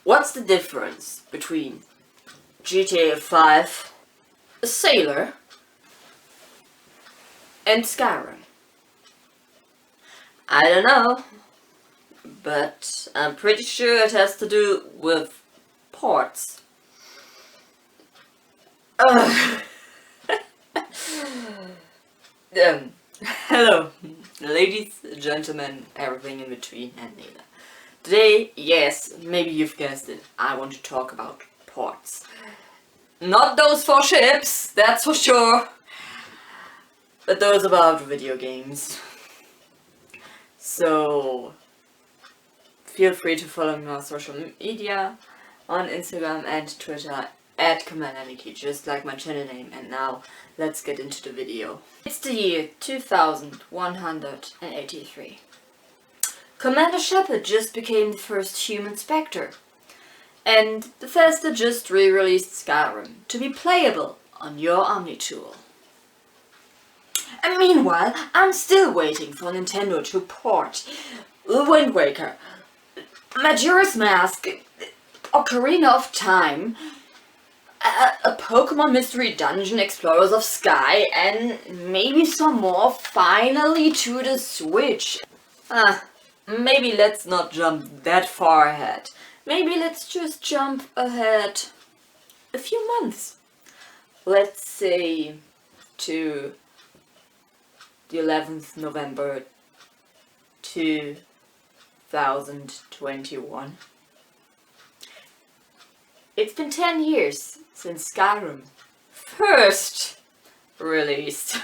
What's the difference between GTA 5, a sailor, and Skyrim? I don't know, but I'm pretty sure it has to do with ports. Hello, ladies, gentlemen, everything in between and neither. Today, yes, maybe you've guessed it, I want to talk about ports. Not those for ships, that's for sure, but those about video games. So, feel free to follow me on social media, on Instagram and Twitter at CommanderNici, just like my channel name. And now, let's get into the video. It's the year 2183. Commander Shepard just became the first human Spectre, and Bethesda just re-released Skyrim to be playable on your Omni tool. And meanwhile, I'm still waiting for Nintendo to port Wind Waker, Majora's Mask, Ocarina of Time, a Pokemon Mystery Dungeon, Explorers of Sky, and maybe some more finally to the Switch. Maybe let's not jump that far ahead. Maybe let's just jump ahead a few months. Let's say to the 11th November 2021. It's been 10 years since Skyrim first released.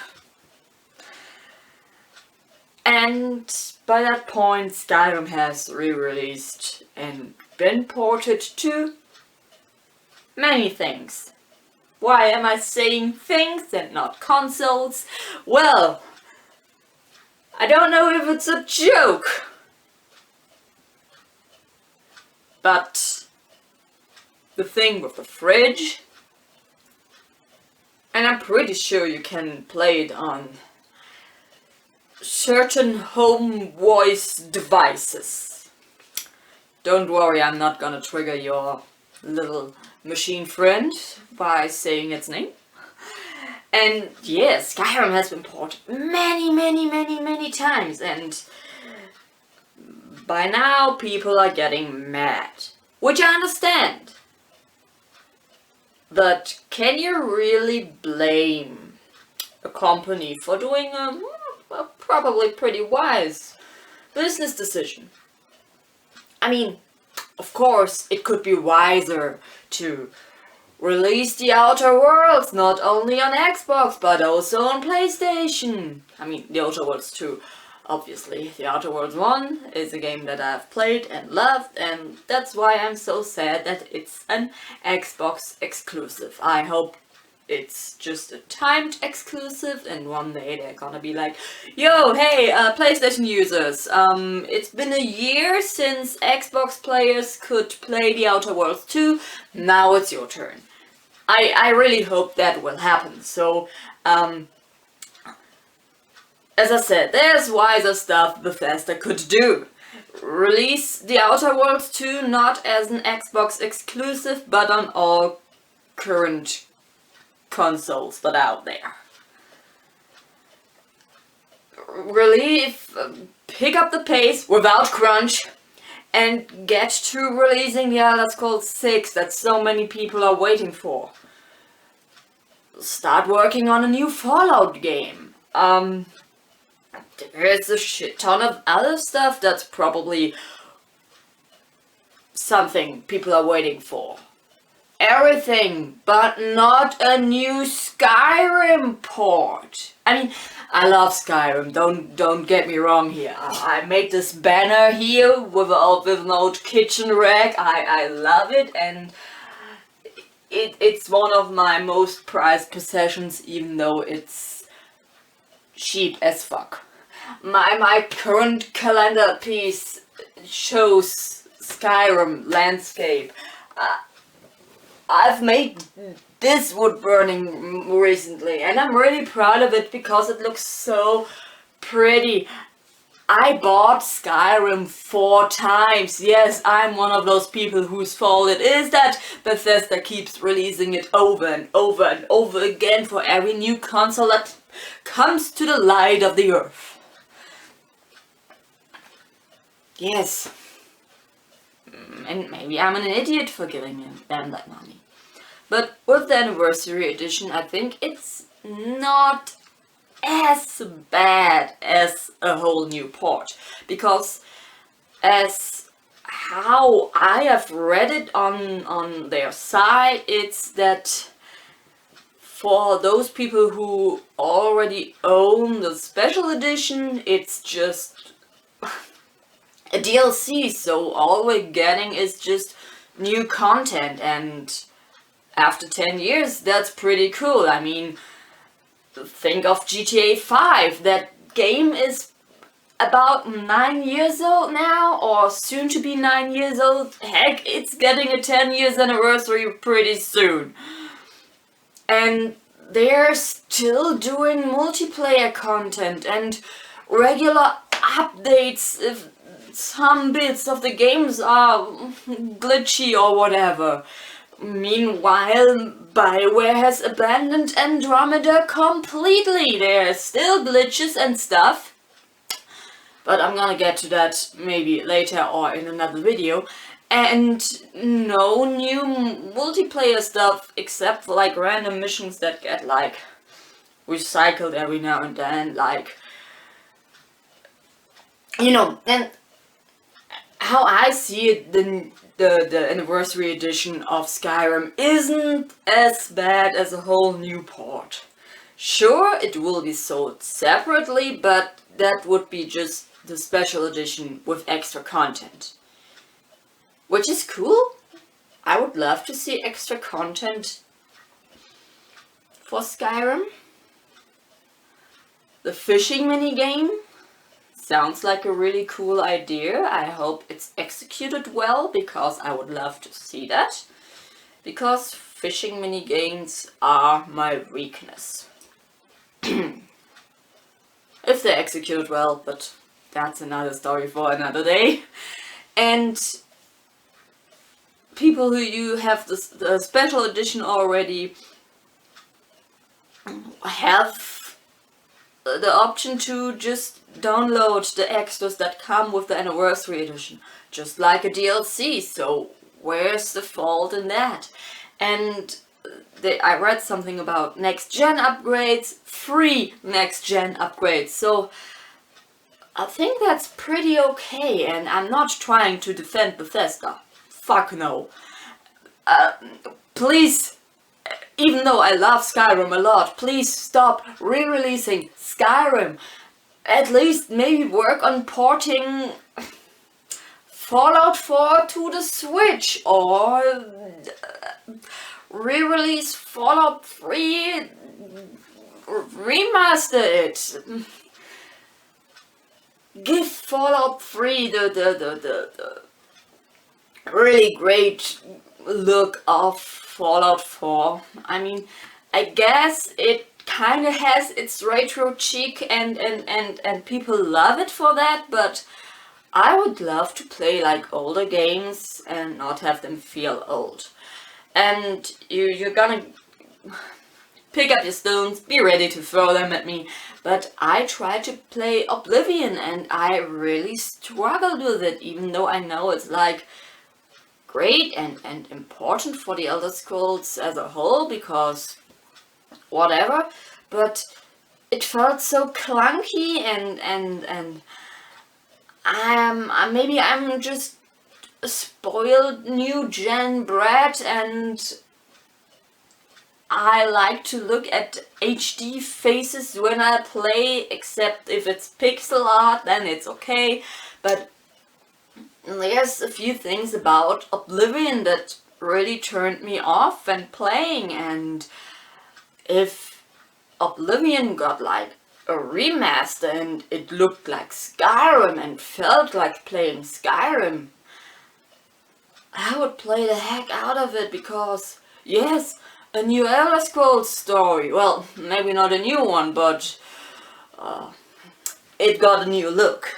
And by that point, Skyrim has re-released and been ported to many things. Why am I saying things and not consoles? Well, I don't know if it's a joke, but the thing with the fridge, and I'm pretty sure you can play it on certain home voice devices. Don't worry, I'm not gonna trigger your little machine friend by saying its name. And yes, Skyrim has been ported many times, and by now people are getting mad, which I understand. But can you really blame a company for doing a probably pretty wise business decision? I mean, of course, it could be wiser to release the Outer Worlds not only on Xbox but also on PlayStation. I mean, the Outer Worlds 2, obviously. The Outer Worlds 1 is a game that I've played and loved, and that's why I'm so sad that it's an Xbox exclusive. I hope it's just a timed exclusive, and one day they're gonna be like, yo, hey, PlayStation users, it's been a year since Xbox players could play the Outer Worlds 2, now it's your turn. I really hope that will happen. So, as I said, there's wiser stuff Bethesda could do. Release the Outer Worlds 2 not as an Xbox exclusive, but on all current consoles that are out there. Really, pick up the pace without crunch and get to releasing the Elder Scrolls 6 that so many people are waiting for. Start working on a new Fallout game. There's a shit ton of other stuff that's probably something people are waiting for. Everything, but not a new Skyrim port. I mean, I love Skyrim, don't get me wrong here. I made this banner here with an old kitchen rack. I love it, and it's one of my most prized possessions, even though it's cheap as fuck. My current calendar piece shows Skyrim landscape. I've made this wood burning recently, and I'm really proud of it because it looks so pretty. I bought Skyrim 4 times. Yes, I'm one of those people whose fault it is that Bethesda keeps releasing it over and over and over again for every new console that comes to the light of the earth. Yes. And maybe I'm an idiot for giving them that money. But with the Anniversary Edition, I think it's not as bad as a whole new port, because as how I have read it on their site, it's that for those people who already own the special edition, it's just a DLC, so all we're getting is just new content, and after 10 years that's pretty cool. I mean, think of GTA 5. That game is about 9 years old now, or soon to be 9 years old. Heck, it's getting a 10 years anniversary pretty soon. And they're still doing multiplayer content and regular updates if some bits of the games are glitchy or whatever. Meanwhile, BioWare has abandoned Andromeda completely. There are still glitches and stuff, but I'm gonna get to that maybe later or in another video. And no new multiplayer stuff except for like random missions that get like recycled every now and then, like, you know. And how I see it, the Anniversary Edition of Skyrim isn't as bad as a whole new port. Sure, it will be sold separately, but that would be just the special edition with extra content. Which is cool. I would love to see extra content for Skyrim. The fishing minigame sounds like a really cool idea. I hope it's executed well, because I would love to see that. Because fishing minigames are my weakness. If they're executed well, but that's another story for another day. And people who have the special edition already have the option to just download the extras that come with the Anniversary Edition, just like a DLC, so where's the fault in that? And I read something about next-gen upgrades, free next-gen upgrades, so I think that's pretty okay, and I'm not trying to defend Bethesda. Fuck no. Please, even though I love Skyrim a lot, please stop re-releasing Skyrim. At least maybe work on porting Fallout 4 to the Switch, or re-release Fallout 3, remaster it. Give Fallout 3 the really great look of Fallout 4. I mean, I guess it kind of has its retro cheek, and people love it for that, but I would love to play like older games and not have them feel old. And you're gonna pick up your stones, be ready to throw them at me, but I tried to play Oblivion and I really struggled with it, even though I know it's like great and important for the Elder Scrolls as a whole, because whatever, but it felt so clunky, and maybe I'm just a spoiled new gen brat, and I like to look at HD faces when I play, except if it's pixel art, then it's okay. But there's a few things about Oblivion that really turned me off when playing, and if Oblivion got like a remaster and it looked like Skyrim and felt like playing Skyrim, I would play the heck out of it, because yes, a new Elder Scrolls story, well, maybe not a new one, but it got a new look.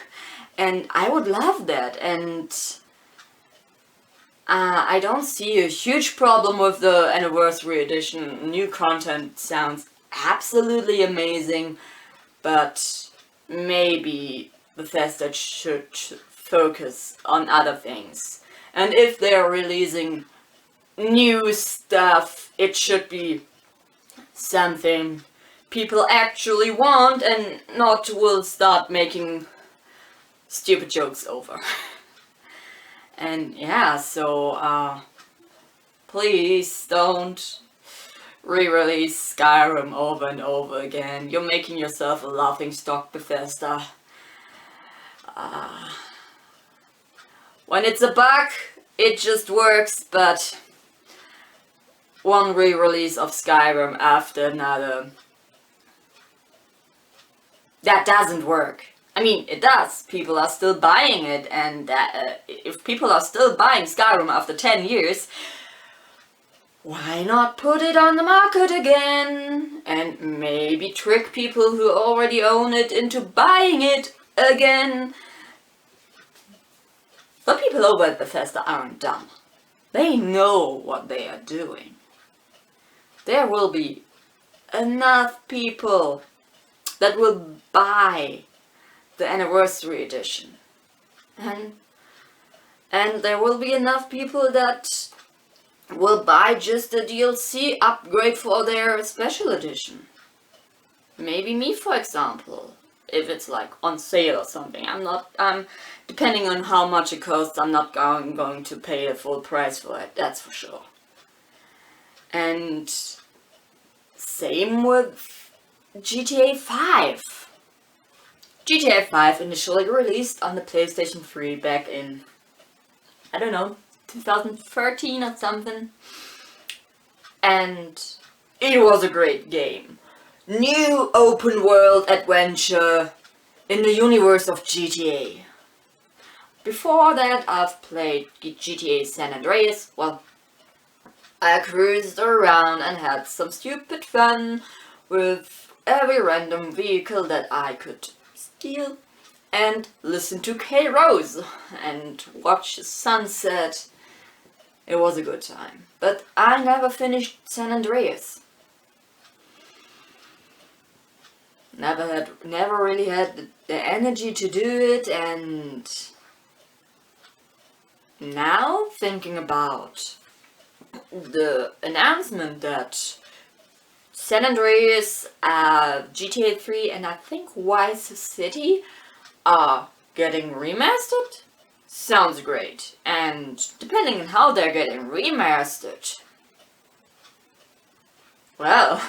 And I would love that, and I don't see a huge problem with the Anniversary Edition. New content sounds absolutely amazing, but maybe Bethesda should focus on other things. And if they're releasing new stuff, it should be something people actually want and not will start making stupid jokes over. And yeah, so please don't re-release Skyrim over and over again. You're making yourself a laughingstock, Bethesda. When it's a bug, it just works, but one re-release of Skyrim after another, that doesn't work. I mean, it does. People are still buying it, and if people are still buying Skyrim after 10 years, why not put it on the market again? And maybe trick people who already own it into buying it again. But people over at Bethesda aren't dumb. They know what they are doing. There will be enough people that will buy the Anniversary Edition. And there will be enough people that will buy just the DLC upgrade for their Special Edition. Maybe me, for example, if it's like on sale or something. Depending on how much it costs, I'm not going to pay the full price for it, that's for sure. And same with GTA 5. GTA 5 initially released on the PlayStation 3 back in, I don't know, 2013 or something. And it was a great game. New open world adventure in the universe of GTA. Before that, I've played GTA San Andreas. Well, I cruised around and had some stupid fun with every random vehicle that I could steal, and listen to K-Rose and watch the sunset. It was a good time. But I never finished San Andreas. Never really had the energy to do it, and now thinking about the announcement that San Andreas, GTA 3 and I think Vice City are getting remastered, sounds great. And depending on how they're getting remastered, well,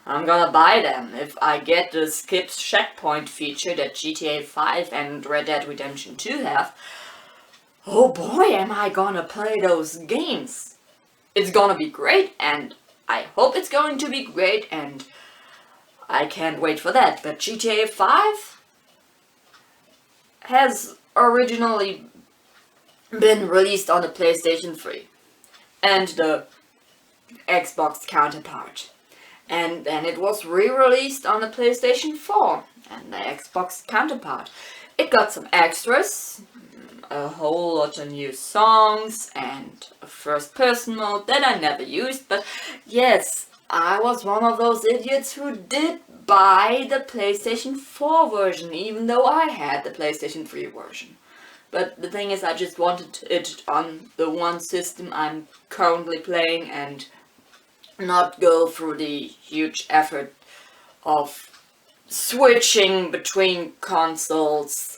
I'm gonna buy them if I get the skip checkpoint feature that GTA 5 and Red Dead Redemption 2 have. Oh boy, am I gonna play those games. It's gonna be great, and I hope it's going to be great, and I can't wait for that. But GTA 5 has originally been released on the PlayStation 3 and the Xbox counterpart. And then it was re-released on the PlayStation 4 and the Xbox counterpart. It got some extras, a whole lot of new songs and a first-person mode that I never used, but yes, I was one of those idiots who did buy the PlayStation 4 version, even though I had the PlayStation 3 version. But the thing is, I just wanted it on the one system I'm currently playing and not go through the huge effort of switching between consoles.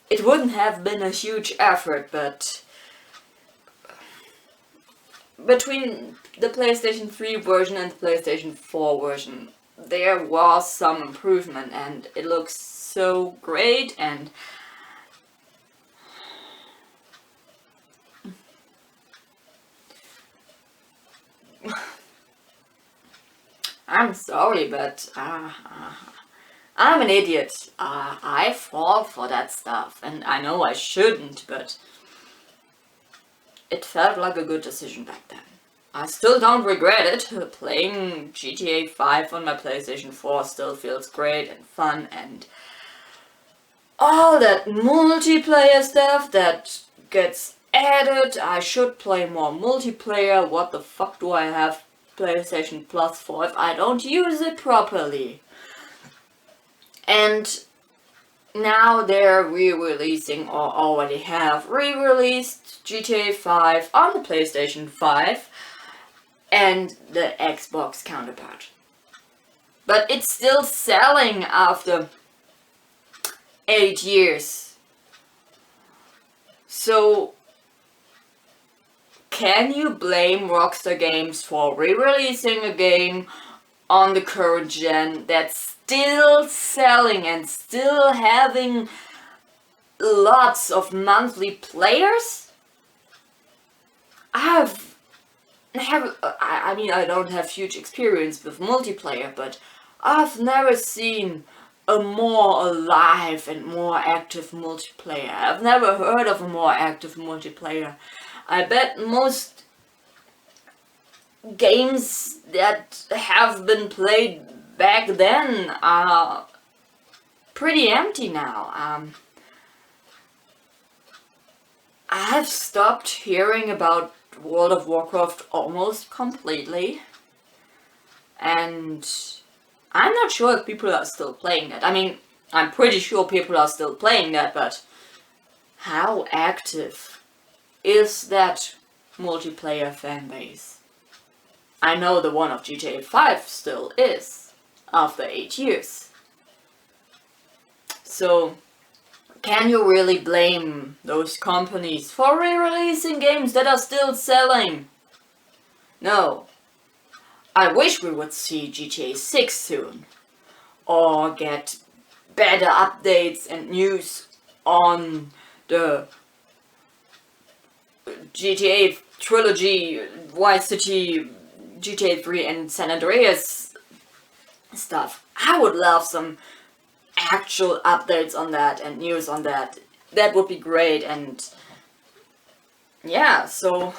It wouldn't have been a huge effort, but between the PlayStation 3 version and the PlayStation 4 version, there was some improvement, and it looks so great. And I'm sorry, but I'm an idiot. I fall for that stuff, and I know I shouldn't, but it felt like a good decision back then. I still don't regret it. Playing GTA 5 on my PlayStation 4 still feels great and fun, and all that multiplayer stuff that gets added. I should play more multiplayer. What the fuck do I have PlayStation Plus for if I don't use it properly? And now they're re-releasing, or already have re-released, GTA 5 on the PlayStation 5 and the Xbox counterpart. But it's still selling after 8 years. So, can you blame Rockstar Games for re-releasing a game on the current gen that's still selling and still having lots of monthly players? I mean, I don't have huge experience with multiplayer, but I've never seen a more alive and more active multiplayer. I've never heard of a more active multiplayer. I bet most games that have been played back then are pretty empty now. I've stopped hearing about World of Warcraft almost completely, and I'm not sure if people are still playing that. I mean, I'm pretty sure people are still playing that, but how active is that multiplayer fan base? I know the one of GTA 5 still is, after 8 years. So, can you really blame those companies for re-releasing games that are still selling? No. I wish we would see GTA 6 soon, or get better updates and news on the GTA trilogy, Vice City, GTA 3 and San Andreas stuff. I would love some actual updates on that and news on that. That would be great. And yeah, so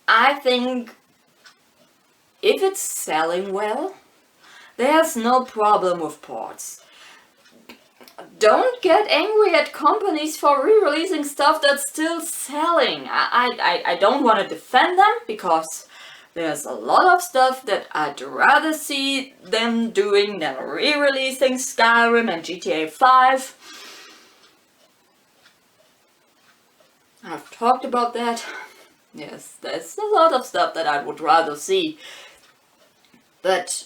I think if it's selling well, there's no problem with ports. Don't get angry at companies for re-releasing stuff that's still selling. I don't want to defend them, because there's a lot of stuff that I'd rather see them doing than re-releasing Skyrim and GTA 5. I've talked about that. Yes, there's a lot of stuff that I would rather see. But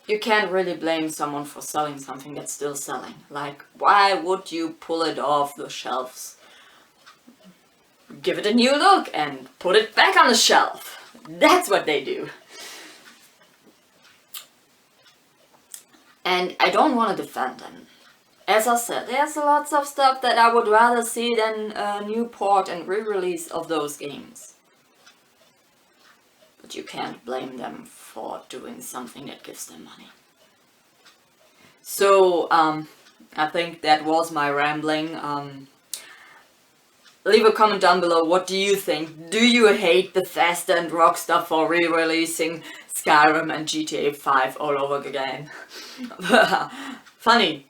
you can't really blame someone for selling something that's still selling. Like, why would you pull it off the shelves? Give it a new look and put it back on the shelf. That's what they do. And I don't want to defend them. As I said, there's lots of stuff that I would rather see than a new port and re-release of those games. But you can't blame them for doing something that gives them money. So, I think that was my rambling. Leave a comment down below, what do you think? Do you hate Bethesda and Rockstar for re-releasing Skyrim and GTA 5 all over again? Funny.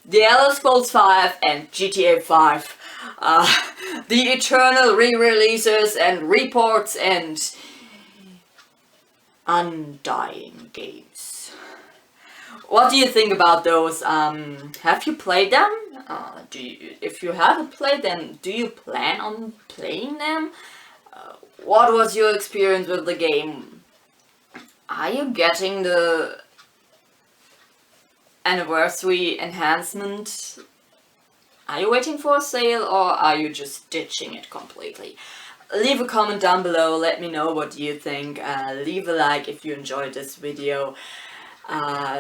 The Elder Scrolls 5 and GTA 5. The eternal re-releases and reports and undying games. What do you think about those? Have you played them? If you haven't played them, do you plan on playing them? What was your experience with the game? Are you getting the anniversary enhancement? Are you waiting for a sale, or are you just ditching it completely? Leave a comment down below, let me know what you think. Leave a like if you enjoyed this video.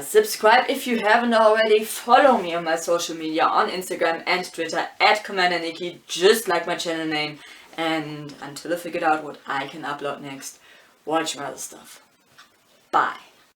Subscribe if you haven't already. Follow me on my social media on Instagram and Twitter at CommanderNici, just like my channel name. And until I figure out what I can upload next, watch my other stuff. Bye.